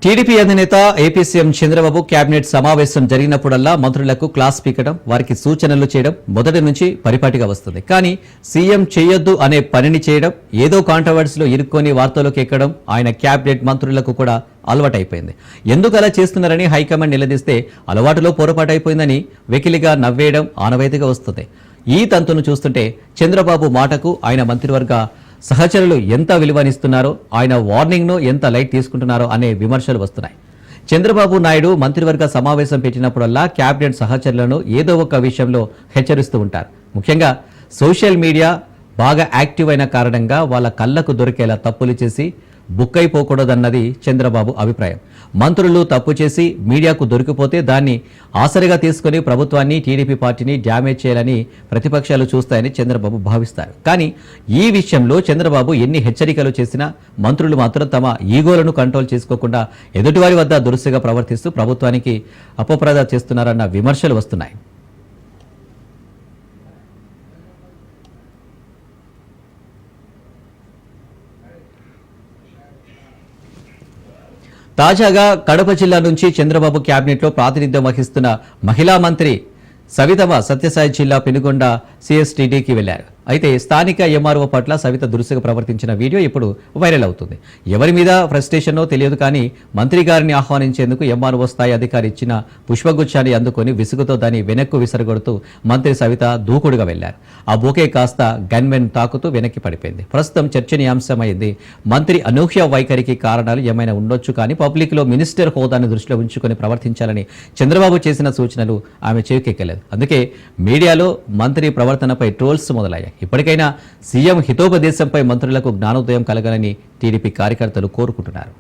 TDP అధినేత AP CM Chandrababu cabinet సమావేశం జరిగినప్పుడల్లా మంత్రులకు క్లాస్ పీకడం, వారికి సూచనలు చేయడం మొదటి నుంచి పరిపాటిగా వస్తుంది. కానీ సీఎం చేయొద్దు అనే పనిని చేయడం, ఏదో కాంట్రవర్సీలో ఇరుక్కొని వార్తల్లోకి ఎక్కడం ఆయన కేబినెట్ మంత్రులకు కూడా అలవాటైపోయింది. ఎందుకు అలా చేస్తున్నారని హైకమాండ్ నిలదీస్తే అలవాటులో పొరపాటైపోయిందని వెకిలిగా నవ్వేయడం ఆనవాయితీగా వస్తుంది. ఈ తంతును చూస్తుంటే చంద్రబాబు మాటకు ఆయన మంత్రివర్గ సహచరులు ఎంత విలువనిస్తున్నారో, ఆయన వార్నింగ్ను ఎంత లైట్ తీసుకుంటున్నారో అనే విమర్శలు వస్తున్నాయి. చంద్రబాబు నాయుడు మంత్రివర్గ సమావేశం పెట్టినప్పుడల్లా కేబినెట్ సహచరులను ఏదో ఒక విషయంలో హెచ్చరిస్తూ ఉంటారు. ముఖ్యంగా సోషల్ మీడియా బాగా యాక్టివ్ అయిన కారణంగా వాళ్ళ కళ్ళకు దొరికేలా తప్పులు చేసి బుక్కైపోకూడదన్నది చంద్రబాబు అభిప్రాయం. మంత్రులు తప్పు చేసి మీడియాకు దొరికిపోతే దాన్ని ఆసరిగా తీసుకుని ప్రభుత్వాన్ని, టీడీపీ పార్టీని డ్యామేజ్ చేయాలని ప్రతిపక్షాలు చూస్తాయని చంద్రబాబు భావిస్తారు. కానీ ఈ విషయంలో చంద్రబాబు ఎన్ని హెచ్చరికలు చేసినా మంత్రులు మాత్రం తమ ఈగోలను కంట్రోల్ చేసుకోకుండా ఎదుటివారి వద్ద దురుసుగా ప్రవర్తిస్తూ ప్రభుత్వానికి అపప్రద చేస్తున్నారన్న విమర్శలు వస్తున్నాయి. తాజాగా కడప జిల్లా నుంచి చంద్రబాబు కేబినెట్లో ప్రాతినిధ్యం వహిస్తున్న మహిళా మంత్రి సవితమ్మ సత్యసాయి జిల్లా పెనుగొండ సిఎస్టీడీకి వెళ్లారు. అయితే స్థానిక ఎంఆర్ఓ పట్ల సవిత దురుసుగా ప్రవర్తించిన వీడియో ఇప్పుడు వైరల్ అవుతుంది. ఎవరి మీద ఫ్రస్ట్రేషనో తెలియదు, కానీ మంత్రి గారిని ఆహ్వానించేందుకు ఎంఆర్ఓ స్థాయి అధికారి ఇచ్చిన పుష్పగుచ్చాన్ని అందుకొని విసుగుతో దాన్ని వెనక్కు విసరగొడుతూ మంత్రి సవిత దూకుడుగా వెళ్లారు. ఆ బొకే కాస్త గన్మెన్ తాకుతూ వెనక్కి పడిపోయింది. ప్రస్తుతం చర్చనీయాంశమైంది. మంత్రి అనూహ్య వైఖరికి కారణాలు ఏమైనా ఉండొచ్చు, కానీ పబ్లిక్లో మినిస్టర్ హోదాను దృష్టిలో ఉంచుకొని ప్రవర్తించాలని చంద్రబాబు చేసిన సూచనలు ఆమె చెవికెక్కలేదు. అందుకే మీడియాలో మంత్రి ప్రవర్తనపై ట్రోల్స్ మొదలయ్యాయి. ఇప్పటికైనా సీఎం హితోపదేశంపై మంత్రులకు జ్ఞానోదయం కలగాలని టీడీపీ కార్యకర్తలు కోరుకుంటున్నారు.